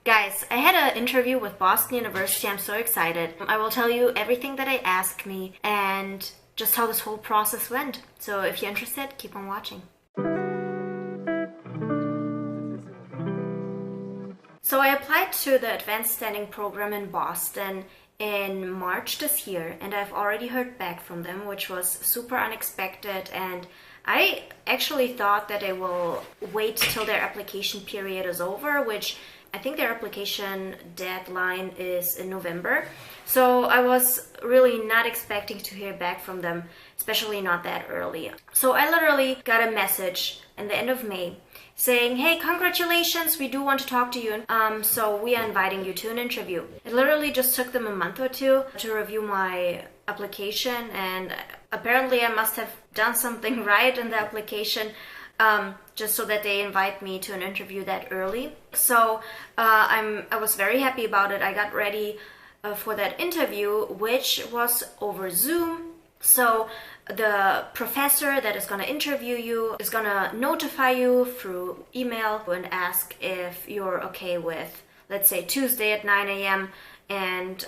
Guys, I had an interview with Boston University. I'm so excited. I will tell you everything that they asked me and just how this whole process went. So if you're interested, keep on watching. So I applied to the Advanced Standing program in Boston in March this year, and I've already heard back from them, which was super unexpected. And I actually thought that they will wait till their application period is over, which I think their application deadline is in November. So I was really not expecting to hear back from them, especially not that early. So I literally got a message in the end of May saying, hey, congratulations, we do want to talk to you. So we are inviting you to an interview. It literally just took them a month or two to review my application, and apparently I must have done something right in the application, just so that they invite me to an interview that early. So I was very happy about it. I got ready for that interview, which was over Zoom. So the professor that is going to interview you is going to notify you through email and ask if you're okay with, let's say, Tuesday at 9 a.m. And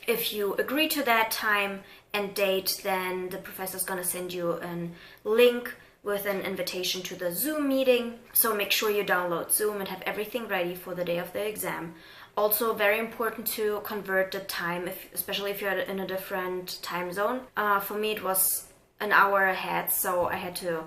if you agree to that time and date, then the professor is going to send you a link with an invitation to the Zoom meeting. So make sure you download Zoom and have everything ready for the day of the exam. Also very important to convert the time, especially if you're in a different time zone. For me, it was an hour ahead, so I had to,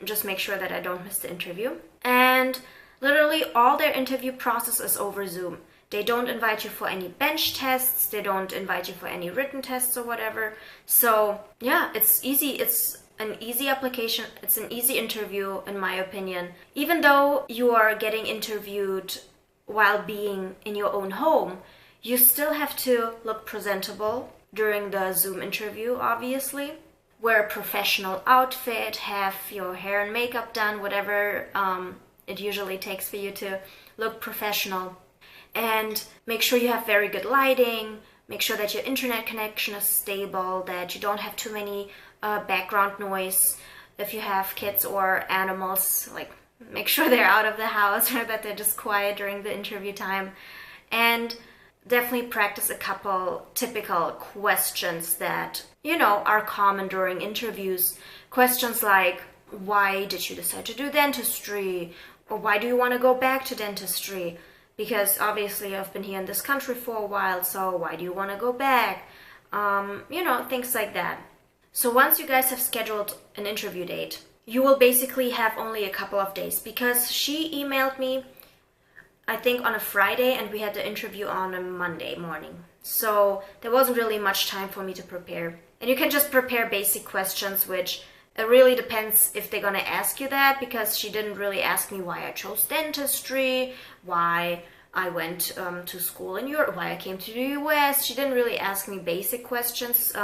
just make sure that I don't miss the interview. And literally all their interview process is over Zoom. They don't invite you for any bench tests. They don't invite you for any written tests or whatever. So yeah, it's easy. It's an easy application. It's an easy interview, in my opinion. Even though you are getting interviewed while being in your own home, you still have to look presentable during the Zoom interview, obviously. Wear a professional outfit, have your hair and makeup done, whatever it usually takes for you to look professional. And make sure you have very good lighting, make sure that your internet connection is stable, that you don't have too many background noise. If you have kids or animals, make sure they're out of the house or that they're just quiet during the interview time. And definitely practice a couple typical questions that, are common during interviews. Questions like, why did you decide to do dentistry? Or why do you want to go back to dentistry? Because obviously I've been here in this country for a while, so why do you want to go back? Things like that. So once you guys have scheduled an interview date, you will basically have only a couple of days, because she emailed me, I think, on a Friday, and we had the interview on a Monday morning. So there wasn't really much time for me to prepare. And you can just prepare basic questions, which it really depends if they're going to ask you that, because she didn't really ask me why I chose dentistry, why I went to school in Europe, why I came to the US. She didn't really ask me basic questions.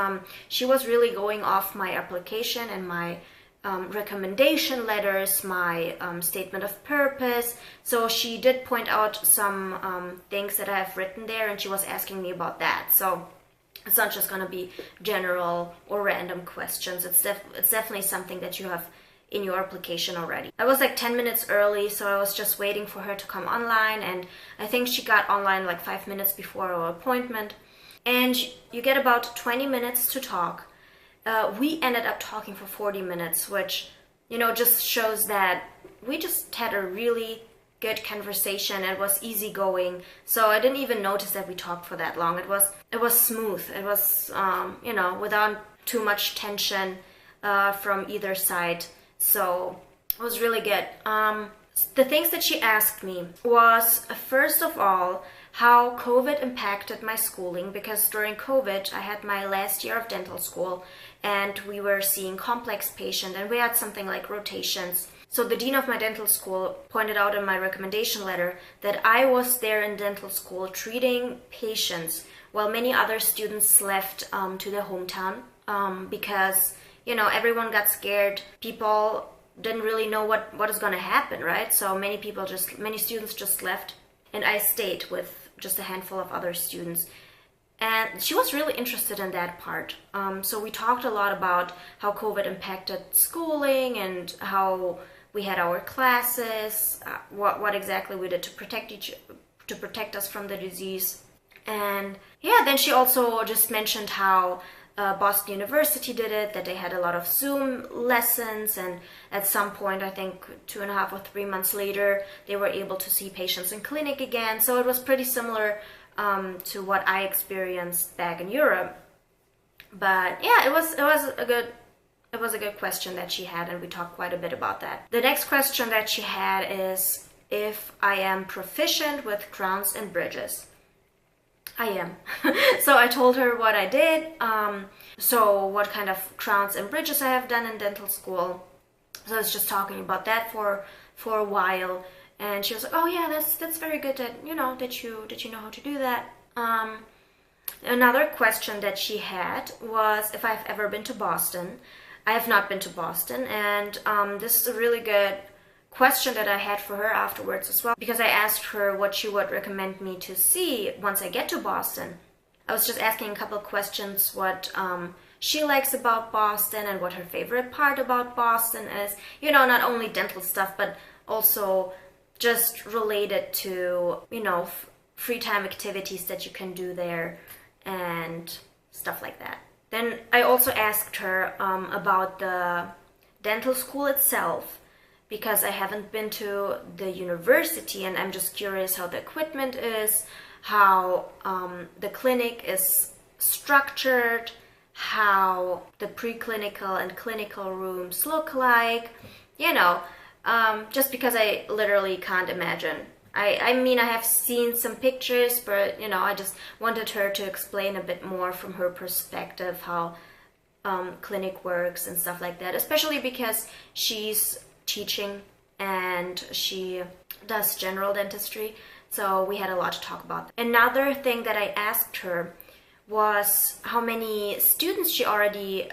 She was really going off my application and my recommendation letters, my statement of purpose. So she did point out some things that I have written there, and she was asking me about that. So it's not just going to be general or random questions. It's definitely something that you have in your application already. I was 10 minutes early, so I was just waiting for her to come online, and I think she got online 5 minutes before our appointment. And you get about 20 minutes to talk. We ended up talking for 40 minutes, which, just shows that we just had a really good conversation. It was easygoing. So I didn't even notice that we talked for that long. It was smooth. It was, without too much tension from either side. So it was really good. The things that she asked me was, first of all, how COVID impacted my schooling, because during COVID I had my last year of dental school and we were seeing complex patients, and we had something like rotations. So the dean of my dental school pointed out in my recommendation letter that I was there in dental school treating patients while many other students left to their hometown because, everyone got scared. People didn't really know what is going to happen, right? So many students just left, and I stayed with just a handful of other students. And she was really interested in that part. So we talked a lot about how COVID impacted schooling and how we had our classes, what exactly we did to to protect us from the disease. And yeah, then she also just mentioned how Boston University did it, that they had a lot of Zoom lessons, and at some point, I think 2.5 or 3 months later, they were able to see patients in clinic again. So it was pretty similar to what I experienced back in Europe. But yeah, it was a good question that she had, and we talked quite a bit about that. The next question that she had is if I am proficient with crowns and bridges. I am. So I told her what I did, so what kind of crowns and bridges I have done in dental school. So I was just talking about that for a while, and she was like, "Oh yeah, that's very good that you know how to do that." Another question that she had was if I've ever been to Boston. I have not been to Boston, and this is a really good question that I had for her afterwards as well, because I asked her what she would recommend me to see once I get to Boston. I was just asking a couple of questions, what she likes about Boston and what her favorite part about Boston is. You know, not only dental stuff, but also just related to, you know, free time activities that you can do there and stuff like that. Then I also asked her about the dental school itself, because I haven't been to the university, and I'm just curious how the equipment is, how the clinic is structured, how the preclinical and clinical rooms look like, you know, just because I literally can't imagine. I mean, I have seen some pictures, but, you know, I just wanted her to explain a bit more from her perspective how clinic works and stuff like that, especially because she's teaching and she does general dentistry, so we had a lot to talk about. Another thing that I asked her was how many students she already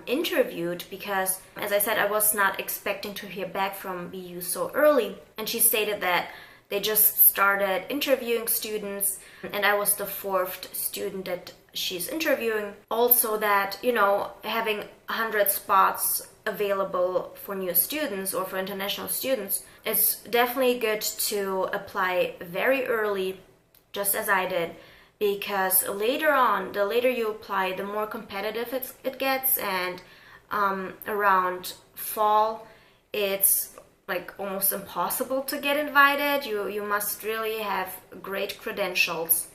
interviewed, because as I said, I was not expecting to hear back from BU so early, and she stated that they just started interviewing students and I was the 4th student that she's interviewing. Also that, you know, having 100 spots available for new students or for international students, it's definitely good to apply very early, just as I did, because later on, the later you apply, the more competitive it gets, and around fall, it's like almost impossible to get invited. You must really have great credentials,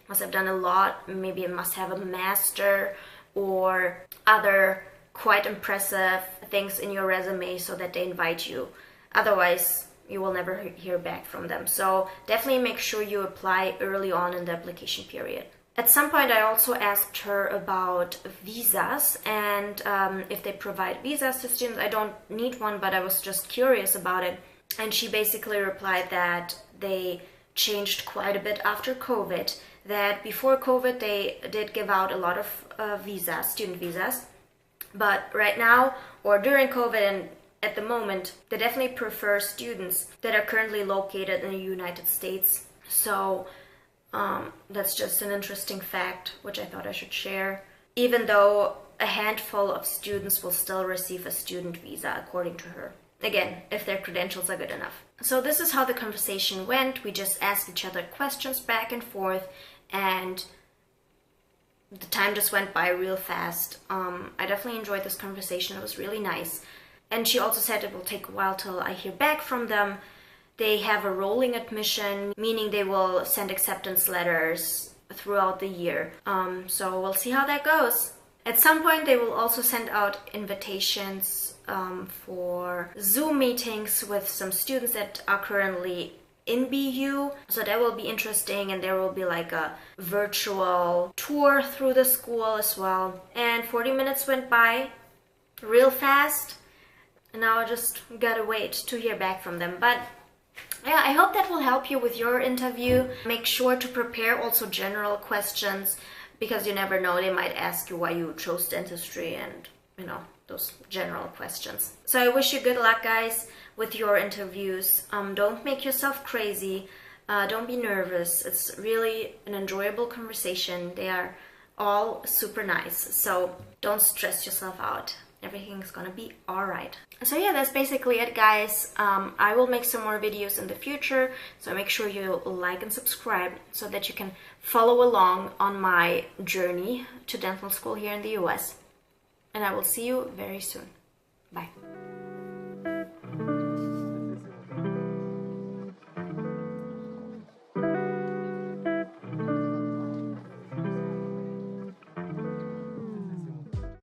must have done a lot, maybe you must have a master or other quite impressive things in your resume so that they invite you. Otherwise, you will never hear back from them. So definitely make sure you apply early on in the application period. At some point, I also asked her about visas and if they provide visas to students. I don't need one, but I was just curious about it. And she basically replied that they changed quite a bit after COVID, that before COVID, they did give out a lot of visas, student visas. But right now, or during COVID and at the moment, they definitely prefer students that are currently located in the United States. So that's just an interesting fact, which I thought I should share. Even though a handful of students will still receive a student visa, according to her. Again, if their credentials are good enough. So this is how the conversation went. We just asked each other questions back and forth, and the time just went by real fast. I definitely enjoyed this conversation. It was really nice. And she also said it will take a while till I hear back from them. They have a rolling admission, meaning they will send acceptance letters throughout the year. So we'll see how that goes. At some point, they will also send out invitations for Zoom meetings with some students that are currently in BU. So that will be interesting, and there will be like a virtual tour through the school as well. And 40 minutes went by real fast, and now I just gotta wait to hear back from them. But yeah, I hope that will help you with your interview. Make sure to prepare also general questions, because you never know, they might ask you why you chose dentistry and, you know, those general questions. So I wish you good luck, guys, with your interviews. Don't make yourself crazy. Don't be nervous. It's really an enjoyable conversation. They are all super nice. So don't stress yourself out. everything's gonna be alright. So yeah, that's basically it, guys. I will make some more videos in the future, so make sure you like and subscribe so that you can follow along on my journey to dental school here in the US. And I will see you very soon. Bye.